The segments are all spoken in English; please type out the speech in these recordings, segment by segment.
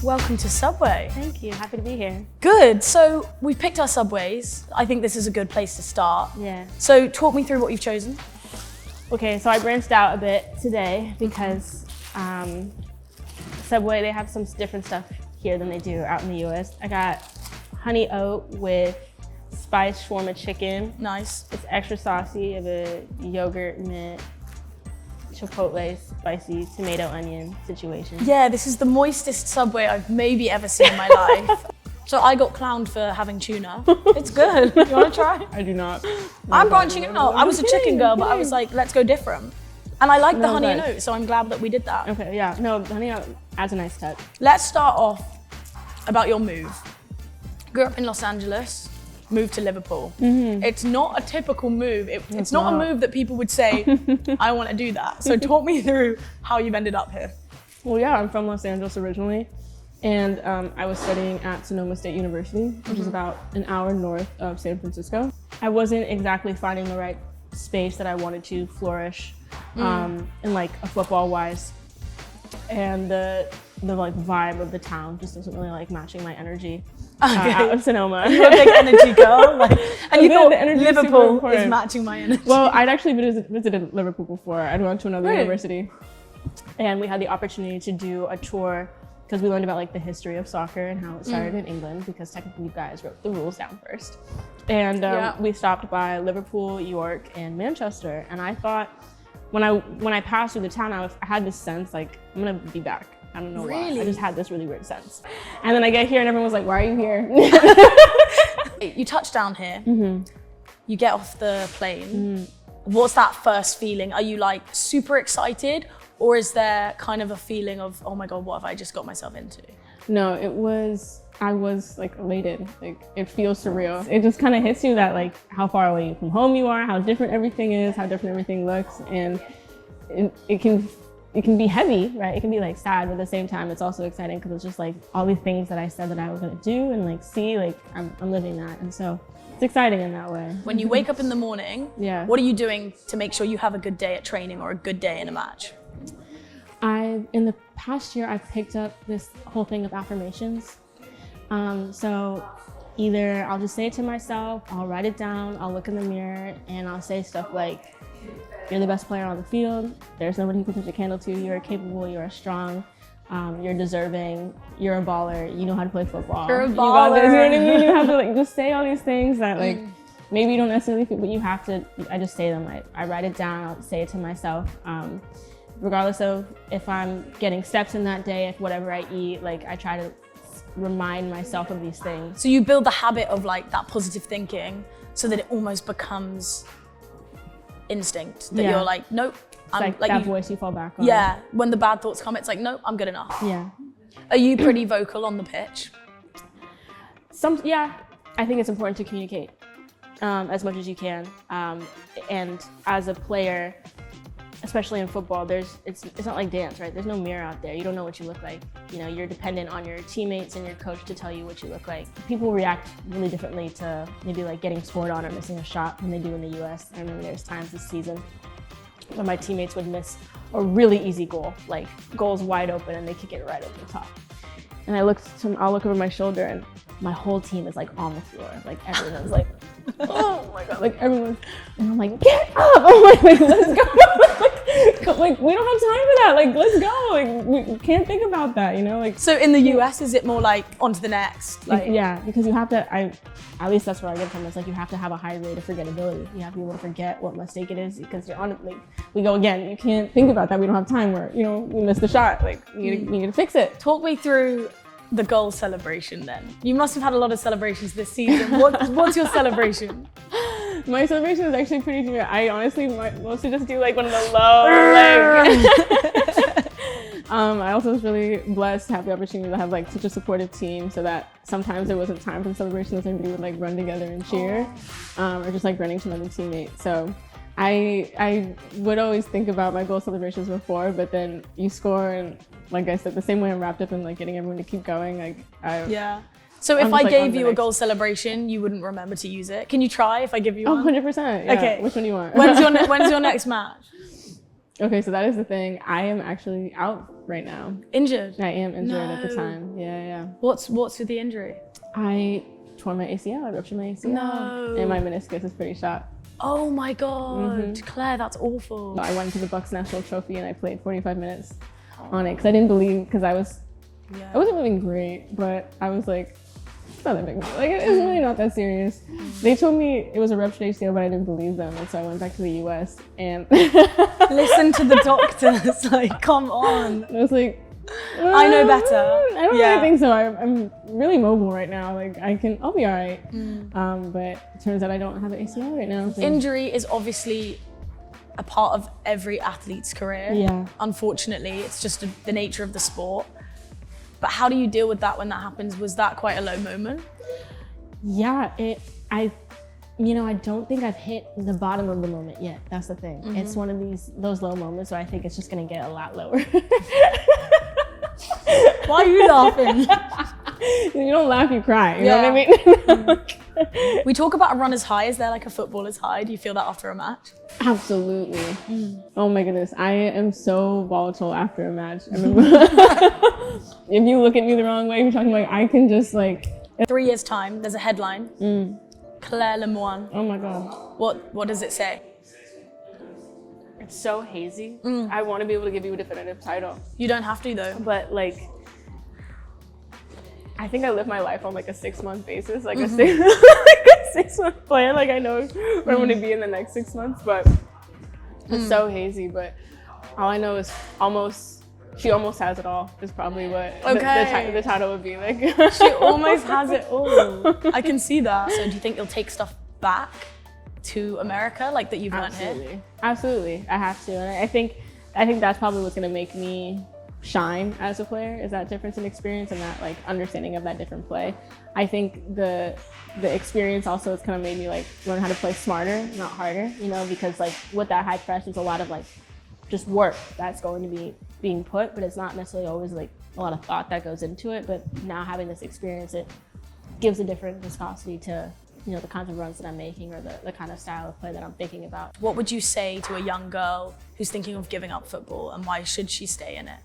Welcome to Subway. Thank you, happy to be here. Good, so we've picked our subways. I think this is a good place to start. Yeah. So talk me through what you've chosen. Okay, so I branched out a bit today because Subway, they have some different stuff here than they do out in the US. I got honey oat with spiced shawarma chicken. Nice. It's extra saucy. I have a yogurt mint, chipotle spicy tomato onion situation. Yeah, this is the moistest Subway I've maybe ever seen in my life. So I got clowned for having tuna. It's good. You want to try? I do not. I'm branching out. I was a chicken girl, but I was like, let's go different. And I like the honey and oat, so I'm glad that we did that. Okay, yeah. No, the honey oat adds a nice touch. Let's start off about your move. Grew up in Los Angeles, moved to Liverpool. Mm-hmm. It's not a typical move. It's not a move that people would say, I want to do that. So talk me through how you've ended up here. Well, yeah, I'm from Los Angeles originally. And I was studying at Sonoma State University, which is about an hour north of San Francisco. I wasn't exactly finding the right space that I wanted to flourish in like a football-wise. And the like vibe of the town just wasn't really like matching my energy out of Sonoma. You're a big energy girl. And you thought Liverpool is matching my energy. Well, I'd actually visited Liverpool before. I'd gone to another university. And we had the opportunity to do a tour because we learned about like the history of soccer and how it started in England, because technically you guys wrote the rules down first. And we stopped by Liverpool, York, and Manchester. And I thought, when I passed through the town, I had this sense like, I'm gonna be back. I don't know why. I just had this really weird sense. And then I get here and everyone was like, why are you here? You touch down here, you get off the plane. What's that first feeling? Are you like super excited? Or is there kind of a feeling of, oh my God, what have I just got myself into? No, I was like elated. Like, it feels surreal. It just kind of hits you that like how far away from home you are, how different everything is, how different everything looks. And it can be heavy, right? It can be like sad, but at the same time, it's also exciting because it's just like all these things that I said that I was gonna do and like see, like I'm living that. And so it's exciting in that way. When you wake up in the morning, what are you doing to make sure you have a good day at training or a good day in a match? In the past year, I've picked up this whole thing of affirmations. So either I'll just say it to myself, I'll write it down, I'll look in the mirror, and I'll say stuff like, you're the best player on the field, there's nobody who can touch a candle to you, you're capable, you're strong, you're deserving, you're a baller, you know how to play football. You're a baller. You got this, you know what I mean? You have to like just say all these things that like, maybe you don't necessarily feel, but you have to, I just say them. I write it down, I'll say it to myself. Regardless of if I'm getting steps in that day, if whatever I eat, like I try to remind myself of these things. So you build the habit of like that positive thinking so that it almost becomes instinct, that you're like, nope. I'm like that voice you fall back on. Yeah, when the bad thoughts come, it's like, nope, I'm good enough. Yeah. Are you pretty vocal on the pitch? Yeah, I think it's important to communicate as much as you can. And as a player, especially in football, it's not like dance, right? There's no mirror out there. You don't know what you look like. You know, you're dependent on your teammates and your coach to tell you what you look like. People react really differently to maybe like getting scored on or missing a shot than they do in the US. I remember there's times this season when my teammates would miss a really easy goal, like goals wide open and they kick it right over the top. And I'll look over my shoulder and my whole team is like on the floor. Like everyone's like, oh my God, like everyone's, and I'm like, get up! I'm like let's go. like we don't have time for that. Like, let's go. Like, we can't think about that, you know? Like, so in the US, is it more like on to the next? Like, yeah, because you have to, at least that's where I get from. It's like you have to have a high rate of forgettability. You have to be able to forget what mistake it is because you're on it. Like, we go again. You can't think about that. We don't have time where, you know, we missed the shot. Like, you need to fix it. Talk me through the goal celebration then. You must have had a lot of celebrations this season. What's your celebration? My celebration is actually pretty weird. I honestly mostly just do like one of the low legs. I also was really blessed to have the opportunity to have like such a supportive team so that sometimes there wasn't time for the celebrations. Everybody would like run together and cheer or just like running to another teammate. So I would always think about my goal celebrations before, but then you score and like I said, the same way I'm wrapped up in like getting everyone to keep going. Like yeah. So if I gave you a goal celebration, you wouldn't remember to use it. Can you try if I give you one? 100%. Yeah. Okay. Which one do you want? When's your next match? Okay, so that is the thing. I am actually out right now. Injured? I am injured at the No. time. Yeah. What's with the injury? I tore my ACL. I ruptured my ACL. No. And my meniscus is pretty shot. Oh my God, Claire, that's awful. I went to the Bucks National Trophy and I played 45 minutes on it because I didn't believe, because I wasn't living great, but I was like, it's not that big. Like, it's really not that serious. They told me it was a ruptured ACL, but I didn't believe them, and so I went back to the US and Listen to the doctors, like, come on. I was like, I know better. I don't really think so. I'm really mobile right now. Like, I'll be all right. But it turns out I don't have an ACL right now. So. Injury is obviously a part of every athlete's career. Yeah. Unfortunately, it's just the nature of the sport. But how do you deal with that when that happens? Was that quite a low moment? Yeah, I don't think I've hit the bottom of the moment yet. That's the thing. It's one of those low moments where I think it's just gonna get a lot lower. Why are you laughing? You don't laugh, you cry. You know what I mean? We talk about a runner's high. Is there like a footballer's high? Do you feel that after a match? Absolutely. Oh my goodness, I am so volatile after a match. I remember if you look at me the wrong way, you're talking like I can just like. 3 years' time, there's a headline. Claire Lemoine. Oh my God. What does it say? It's so hazy. I want to be able to give you a definitive title. You don't have to though. But like, I think I live my life on like a 6-month basis, like a 6-month plan. Like I know where I'm going to be in the next 6 months, but it's so hazy. But all I know is she almost has it all is probably what the title would be like. She almost has it all. I can see that. So do you think you'll take stuff back to America, like that you've learned here? Absolutely, I have to. And I think that's probably what's going to make me shine as a player, is that difference in experience and that like understanding of that different play. I think the experience also has kind of made me like learn how to play smarter, not harder, because like with that high press, there's a lot of like just work that's going to be being put, but it's not necessarily always like a lot of thought that goes into it. But now having this experience, it gives a different viscosity to the kinds of runs that I'm making, or the kind of style of play that I'm thinking about. What would you say to a young girl who's thinking of giving up football, and why should she stay in it?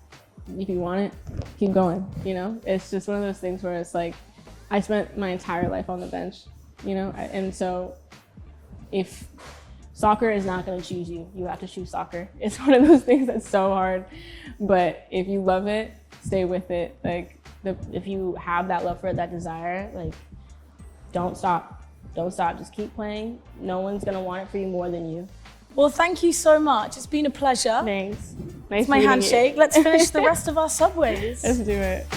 If you want it, keep going, It's just one of those things where it's like, I spent my entire life on the bench, and so if soccer is not going to choose you, you have to choose soccer. It's one of those things that's so hard, but if you love it, stay with it. Like, if you have that love for it, that desire, like, don't stop, just keep playing. No one's going to want it for you more than you. Well, thank you so much. It's been a pleasure. Thanks. It's my handshake. Let's finish the rest of our subways. Let's do it.